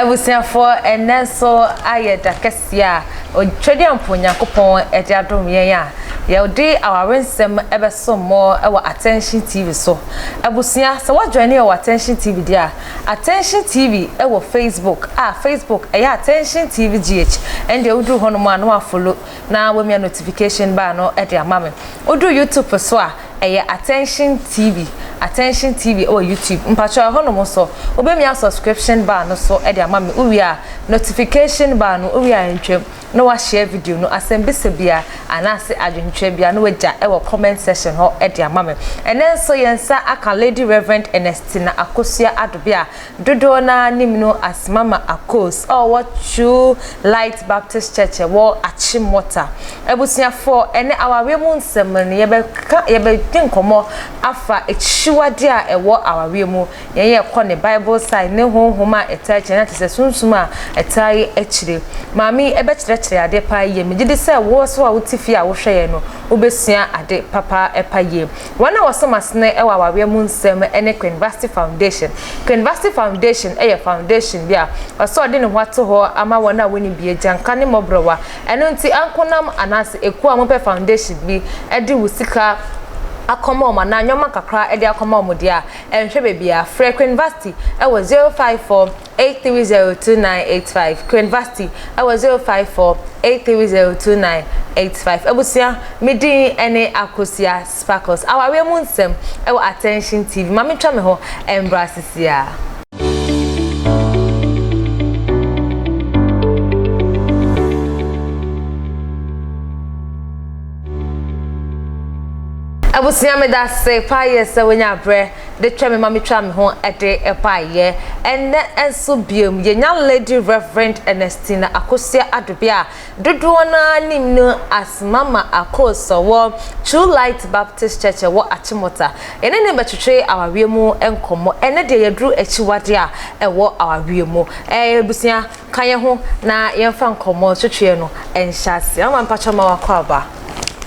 Ebusiafo enenso ayeda kesia o twedi amponyankopon ede adom yen a ye odi awawensem ebeso mo ewo Attention TV so ebusia se wa join your Attention TV dia Attention TV ewo Facebook Facebook Attention TVGH and de udu hono ma no follow na we me notification bar no ede amame udu YouTube so Attention TV or YouTube mpacho hono mo so obemia subscription bar no so ede amame uwia notification bar no uwia ntwem no wa share video no asembese bia anase adwentwe bia no waja ewo comment section ho ede amame enen so yensa aka Lady Reverend Ernestina Akosia adobia dodo na nimno asmama akos what true Light Baptist Church wo Achimota ebusiafo ene awawemu nsem ne yebe dinkomo afa echiwade a ewo awawemu ye kɔ ne Bible side ne honhoma etache na tese sunsuma etai echire mami ebechire ade pa ye megide se wo so a wotifi a wo hweye no obesua ade papa epa ye wana wosomasne ewa awawemu nsem ene University Foundation eye foundation bia so de ne hwato ho ama wona woni bie janka ne mobrowa eno nti ankonam anase eku amope foundation bi ede wusika akoma o na nyoma kakra ede akoma o dia enhwe bebia Frequent University ewo 05483029885 University ewo 05483029885 ebusia midi ene Akosia Sparkles awawe mu nsem ewo Attention TV mami twa me ho embrasisia Abusia me da se paye se wonya bre de twa me mami twa me ho ede epaye enne enso biom ye nya Lady Reverend Ernestina Akosia adobia dodo na nimno asmama akoso wo True Light Baptist Church wo Achimota ene ne betwetwe awawemu enkomo ene de yedru echiwade a ewo awawemu abusia kanye ho na yemfa nkomo twetwe no enhyase ama mpacho ma wakwa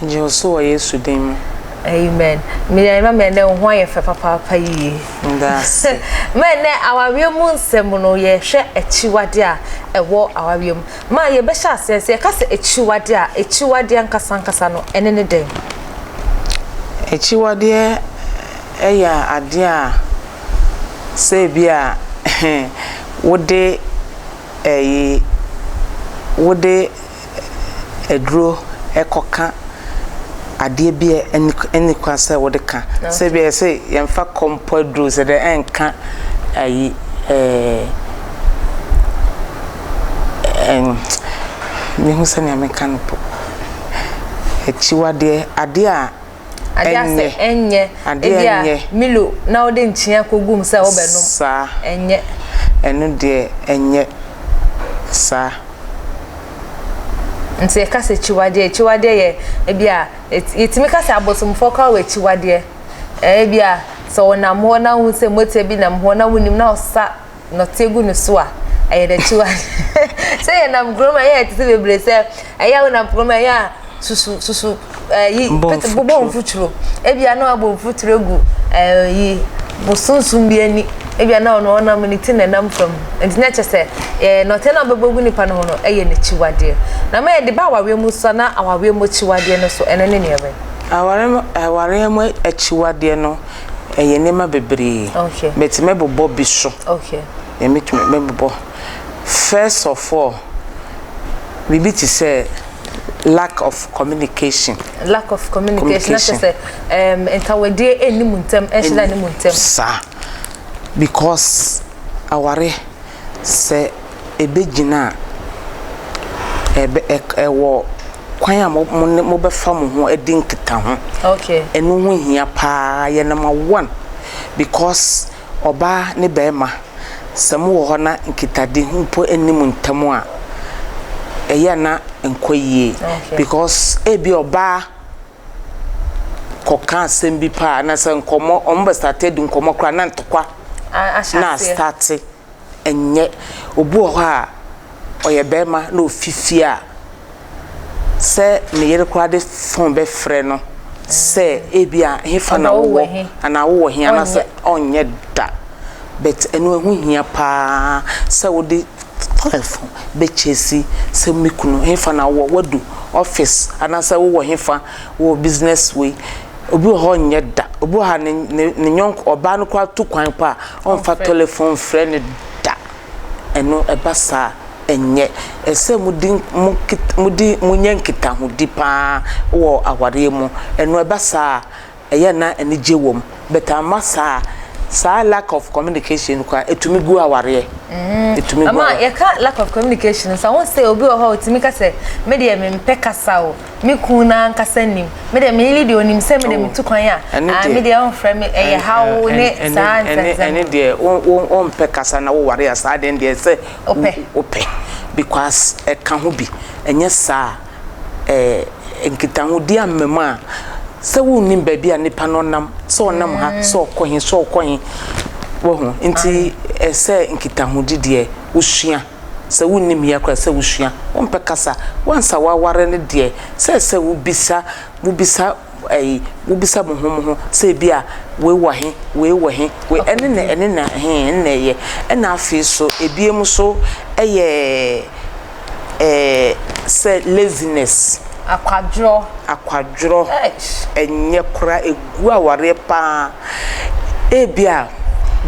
nje so Yesu dem. Amen. Me na me ne ho aye fe papa yi. Ndas. Me ne awawemu nsem no ye hwe echiwade a ewo awawemu. Ma ye be sha asese ka se echiwade ankasa no ene ne den. Echiwade eya ade a se bia wode edro ekoka ade bia eni kwasa wode ka se bia se yemfa kompo dro se de enka ayi mi hu se ne amekan po echiwade ade a enye milo na ode nchia kogum se obenum sa enye enu de enye sa nse kase chiwade ye ebia etimi kase abosomfo kwa we chiwade ebia so wona mo na hu se mote bi na mo na wonim na osa no tegu no so a eye de chiwade se ye na mgroma ye tise bebre se eye wona mgroma ya susu yi pete bobo mfuturo ebia na abo mfuturo gu yi bosunsun bi ani ebia na ono na muniti na nam from entina chese no tena bebogu nipa no no eye ne chiwade na me de ba awawe mu so na awawe mu chiwade no so ene ne ne ebe aware mu chiwade no eye nema bebre okay metime bobo bi so okay emetime mebobo first of all we be to say lack of communication na say entawade enimuntem enhila enimuntem sa because aware se ebegina ewo kwan a mo be fam ho edin kita ho okay enu ho hia pa ye number 1 because oba ne bema sam wo ho na nkitade mpo enimuntem a eya na enkoyie because ebi oba koka sembi pa na se nkomo omba started nkomo kra na ntokwa na start enye obu ho a oye bema na ofifi a se me yere kra de fon be frɛ no se ebi a hefa na wo ana wo hia na se onye da but enu ehu hia pa se wo de telephone be chesi se mekunu hefa na wadu office anasa wo hefa wo business way obi ho nye da obi ha ne nyonko oba no kwa to kwan pa on fa telephone friend da eno ebasa enye ese mudi munyankita hudi pa wo aware mu eno ebasa eye na enije wom beta masa sa lack of communication kwa etumi gu aware etumi gu ama ye ka lack of communication so won say obi ho etumi ka say me de me mpekasa o me kuna nkasa nim me de me lidi onim say me de metukwan a me de on frame eye how ne sa ene de on mpekasa na wo ware asa de de say ope because e ka ho bi enye sa enkita ho di amema se wonni baabi a nipa no nam so nam ha so kohin wo ho nti ese nkita ho dide usua se wonni miya kwa se usua won pekasa wansa waware ne de se wubisa wubisa mo se bia we wahe we ene na ye ena afi so ebiem so eye se laziness akwadro enye kura egu aware pa ebia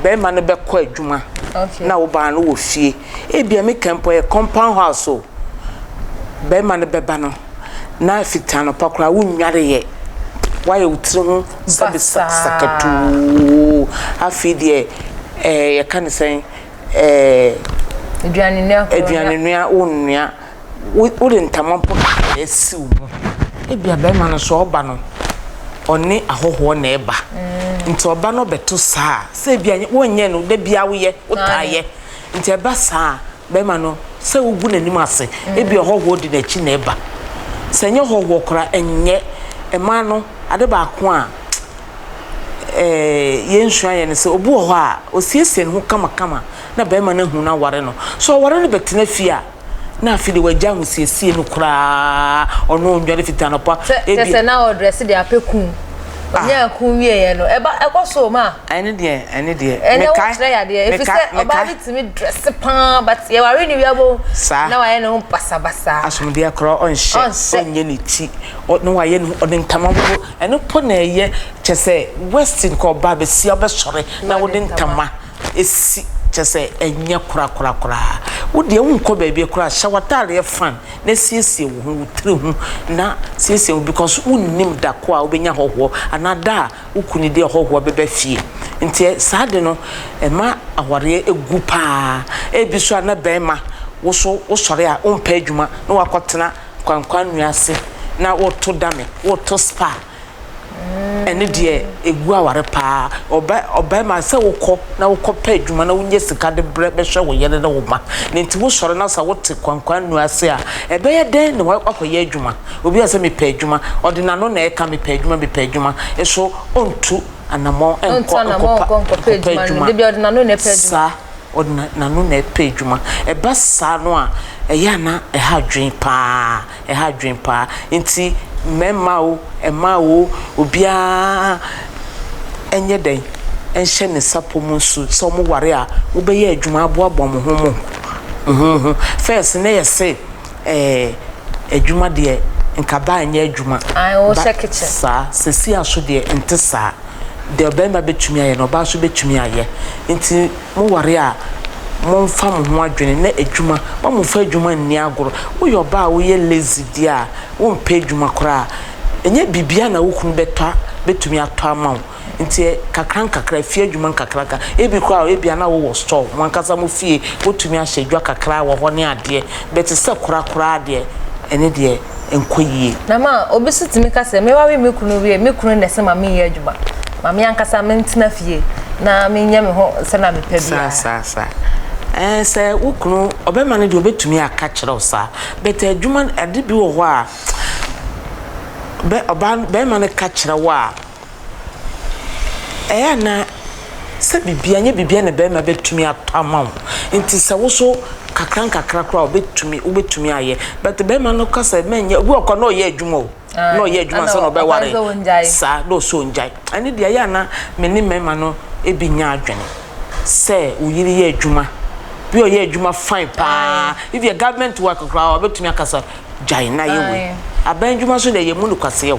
be ma no be ko adwuma na wo ba no wo fie ebia me campo e compound house o be ma no be ba no na fitano pa kura wo nware ye waye utire ho sabisa sakatu afi de ye kan sen aduane nua onua wo de ntamampo esi wo ebia be ma no so oba no oni ahoho na eba nti oba no beto saa se bia wonye no da bia wo ye wotaye nti eba saa be ma no se ugu nanim ase ebia hoho di na chi na eba se nye hoho kora enye ema no ade ba ko a yenhua ye ne se obu ho a osiesie ho kama na be ma na hu na ware no so ware no betina fia na afide wagya hu siesie no kura ono ndware fitano pa ebia na address de apekun onya kun wie ye no eba ekoso ma ene de me kai ya de efise oba bitimi dress pa but ye ware ni wiabo na waye no basa asumde akro onye ni ti no waye no odin tamambo ene po na ye chese western ko ba be si obesore na wodin tama esi chese enye kura wode unko baabi kura shawatare fan na siesie wo hu tire hu na siesie because unnim da ko a obenya hoho anada ukuni de hoho bebe fie nti saade no ema aware egu pa ebiso na bema wo sore a umpa adwuma na wakotena kwankwan nuase na woto dame woto spa ene de egu aware pa oba ma se wokọ na wokọ pa adwuma na wonye sika de bre be hwe wo yele na wo ma nti wo sore na sa wote kwankwan nuase a ebe ye den na wakoye adwuma obi ase me pa adwuma odina no na e ka me pa adwuma eso ontu anamo enko pa adwuma de bi odina no na pa adwuma odina no na pa adwuma eba sa no a eya na e ha dwen pa nti mema o ema o obia enye den enhye ne sapo mu so so mo ware a wo be ye adwuma aboabo mo ho first na yese adwuma de nka ba anya adwuma wo kitchen sa sesi aso de ente sa de obema betumi aye no ba so betumi aye nti mo ware a mo mfa mo ho adwene na adwuma mo mfa adwuma nni agoro wo yo ba wo ye lazy dia wo mpa adwuma kora enye bibia na wo kunu betumi ato ama nti kakra fie adwuma kakra ebi kora ebi na wo store mo ankasa mo fie wotumi ahye adwa kakra wo ho ne ade beti se kora ade ene de enkoyie na ma obisitimi ka se me wa we mekunu ne se ma me ye adwuma ma me ankasa mentina fie na me nya me ho se na me pa bia sa se ukunu obema ne de obetumi aka kire osa but adwuma ade bi wo ho a be ma ne ka kire wa na se bibia nye bibia ne be ma betumi atama nti se wo so kakra kra obetumi aye but be ma no ka se menye obi okọ no ye adwuma o no ye adwuma se no be ware sa do so njai ani de ya na me ni me ma no ebi nya adwene se uyiri ye adwuma bi o ye adwuma fine pa if your government work kra obetumi akasa jai na ye we aban adwuma so na ye mu nukwase ye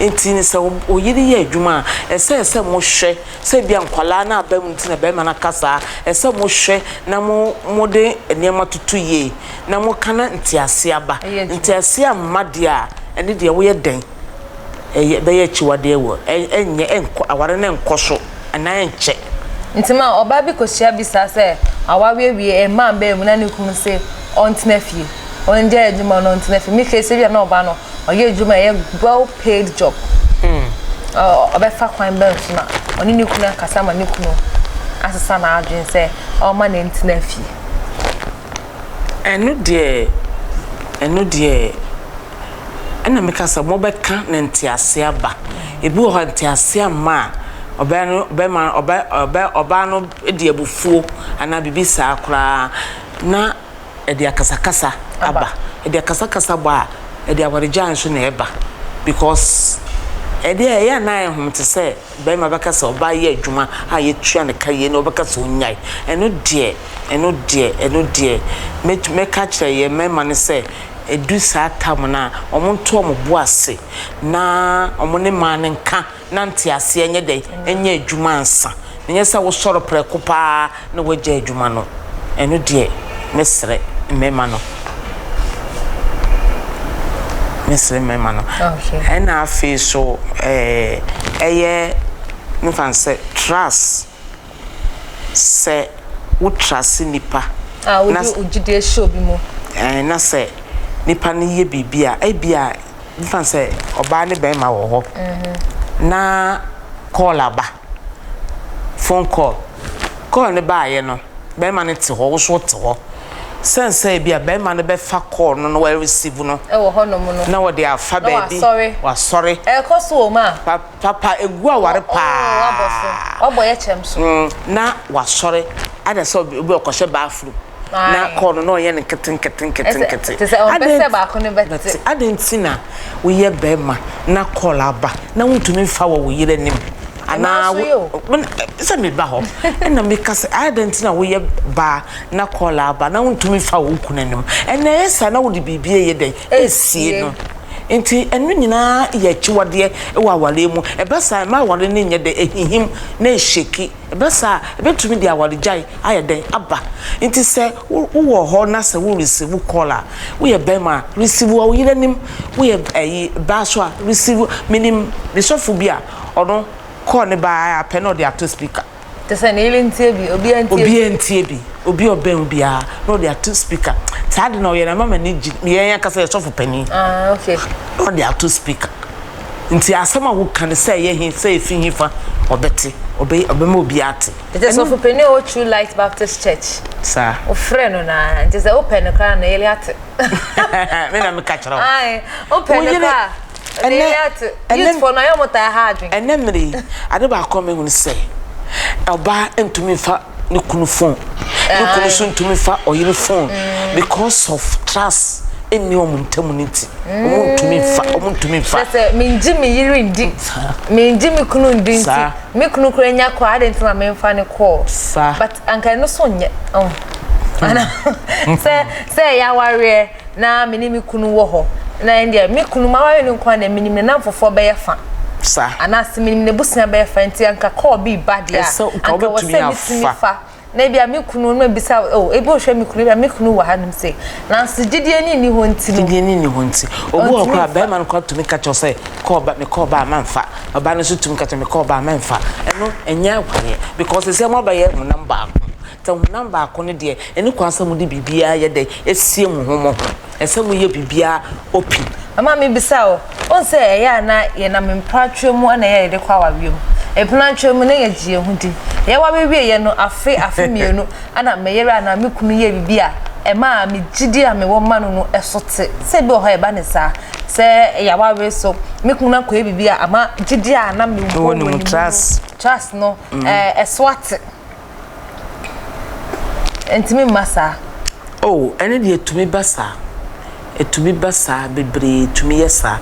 enti ni se oyiri ye adwuma ese mo hwe se bia nkwala na abam nti na be ma na kasa ese mo hwe na mo de enema tutu ye na mo kana ntiase aba ntiase amade a ene de wo ye den be ye chiwade ewo enye enko aware na enkoso ana enche ntima oba bi ko hia bi sa se awawe wie e man be mu na ne kum se ontena fie onje adwuma no ontena fie mi ke se bia na oba no oye adwuma ye well paid job oba fa kwan be nsuna oni ne kunu akasa ma ne kunu asesa na adwen se o ma na entena fie eno de ana mekasa mo be ka na ntiase aba ebi ho ntiase ama oba no edi abufuo ana bibisa akra na edi akasakasa aba edi akasakasa ba edi awarejan so na eba because edi ya na ehumte se be ma bakasa oba ye adwuma ha ye tua ne kaye na obakasa onyai eno de me ka kire ye mema ne se edu sa tam na omonto omobo ase na omone ma ne nka na ntiase enye de enye adwuma ansa nenye sa wo soro preko pa na wagye adwuma no eno de mesre mema no okay ena afi so eye mfanse trust se wo trust nipa na ujide show bi mo na se nipa ne ye bibia ebia mfanse oba ne be ma wo ho na call aba phone call ne ba ye no be ma ne te ho wo so te ho sense ebia be ma ne be fa call no we receive no e wo ho no mo no na wo de afa ba bi wa sorry e koso o ma papa egu aware pa obo ye chem so na wa sorry ada so obi okoshe ba afru na call no ye ne keten te se on pese ba ko ne beti adentina wo ye be ma na call aba na wuntumi fa wo yire nim ana se me ba ho na me kase adentina wo ye ba na call aba na wuntumi fa wo kunanim ena esa na wo de bibie ye den esie no enti enu nyina ye chiwade e wa wale mu ebesa ma wale ne nye de ehihim na esheki ebesa ebetumi de awale jai ayeden aba enti se wo ho na se wo receive caller wo ye bema receive wo yirenim wo ye ba so a receive minim the sofu bia ono call ne ba ape no de ato speaker tese na ile ntie bi obi ntie bi obi obem bia no de ato speaker sad no ye na mama ni ye yan kasa sofu pani okay no de ato speaker nti asema wo kan say ye hin say fi hin fa obeti obema obi ate tese sofu pani o True Light Baptist Church sa o freno na tese open ka na ye ate me na me ka kira ai open ka youth for na yo mota ha adwen enemri ade ba ko me hu say oba entumi fa ne kunu phone ne kunu so ntumi fa oyire phone because of trust eni omuntamuniti omuntumi fa sese minji mi yiri ndi minji mi kunu ndi nti mi kunu kura nya kwa ade ntima me mfa ne call but anka no so nye ana se ya ware na mini mi kunu wo ho na ndia mi kunu ma ware ni kwa na mini me na mfofo be ye fa sa ana simini ne busia be fa nti anka call bi bad ya anka wo se mi fa na bia me kunu no bisa ebe o hwe me kunu bia me kunu wa hanum se na nsijidie ni ho nti no jidie ni ho nti obu okra be man ko to me ka cho say call ba manfa oba no so to me ka cho me call ba manfa eno enya kware because say mo ba ye mu number ta number ko ne de eni kwansa mu de bibia ye de esie mu ho mo ese mu ye bibia open mama me bisa o say ya na ye na me mpatwe mu na ye de kwa wawe mu eplanatwe mu na ye gie hu di ye wa bewie ye no afe mienu ana meyere ana me kunu ye bibia e ma me gidi a me wo ma no esote se bi o ho e ba ne sa se ya wa we so me kunu na ko e bibia ama gidi a na me wo no trust no eswat entimi masa ene de etumi basa bebre etumi yesa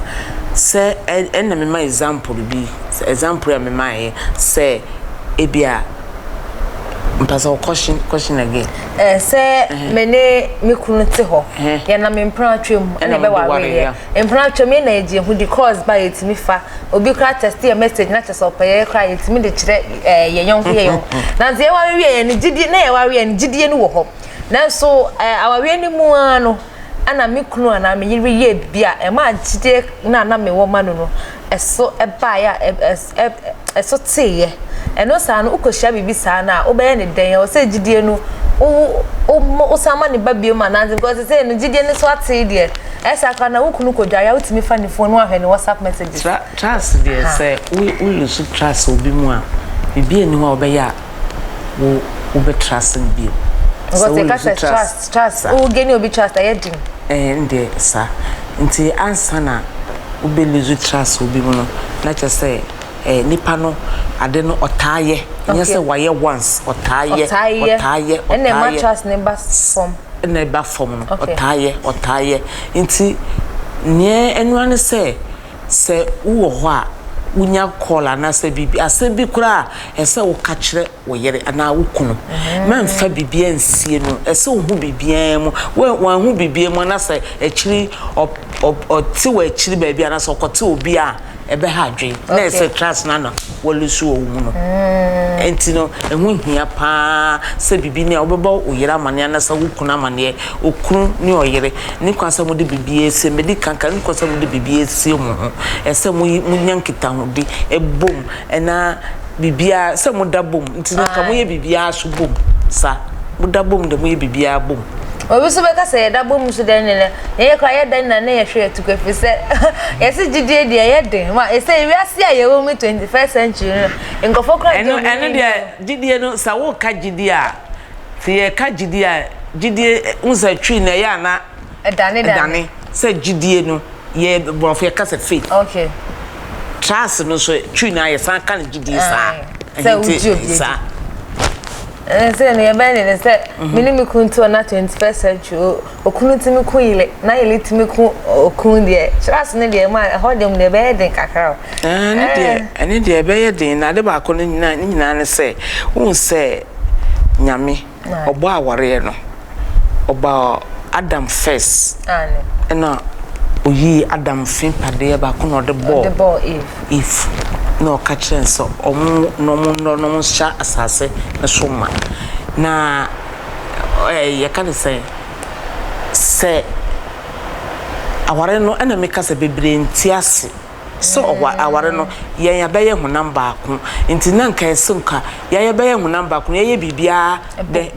se ena me ma example bi example ya me ma se ebia mpasa question again say mene me kunu te ho ya na me mpran atwem na be ware mpran atwem na eje hu the cause by etimi fa obi kra test a message na chese opeye kra etimi de kire ye yon na ze ware ye ni gidi na ye ware ye ni gidi ni wo ho na so aware ni mu ano ana me kunu ana me yiri ye bia e ma gidi na me wo ma no eso e ba ya eso teye eno sa no ukohia bibi sa na obeye ne den o se gidie no o sama ne babie ma na because say no gidie ne so ate de esa ka na ukunu kodwa ya utimi fa ne phone ahwe ne WhatsApp messages trust de say we lose trust obi mu a bibi ni ho obeye a wo be trust bi because trust o geni obi trust ayedin nde sa nti ansa na wo be lose trust obi mu no na che say nipa no ade no otaye nyese waye once otaye ene mattress ne ba form no otaye nti nie enwane se wo ho a unya call na se bibi asebi kura ese wo ka kire wo yere ana wo kunu manfa bibi ansie no ese wo hu bibi mu wo hu bibi mu na se akiri o ti wo akiri ba bia na se okote obi a ebe ha dwen na ese trust na wolusu owu no enti no ehu hia pa se bibi ne obeba oyira mane na se wukunu amane okunu ne oyire ni kwasa mo de bibi ese medi kanka ni kwasa mo de bibi ese mu ho ese mo nyankita ho di ebom na bibia se mo da bom enti no ka mo ye bibia so bom sa mo da bom de mo ye bibia bom obi so beka say da bom so den ne ye kwa ye den na ye hwe tukwafi se ye se gidie de ye den ma e say wi ase aye wo 21st century nkofo kra eno de gidie no sa wo ka gidie a se ye ka gidie a gidie unsa twi na ye ana edane se gidie no ye borofo ye ka se faith okay trust no so twi na ye san ka gidie sa se uji sa say no be ne say minimi kuntu na 21st century okunu timi kun ile na ile timi kun okun de trust ne de ma ho dem ne be den kakra ene de be ye den na de ba ko ne nyina ne say won say nyame obo aware no oba Adam first na oyi Adam fin pade ba ko no de ball if no catching so no sha asase na soma na ye kan say aware no na me kasa bebre ntiase so aware no ye ya be ye honam ba ko nti na nka esunka ye be ye honam ba ko ye bibia de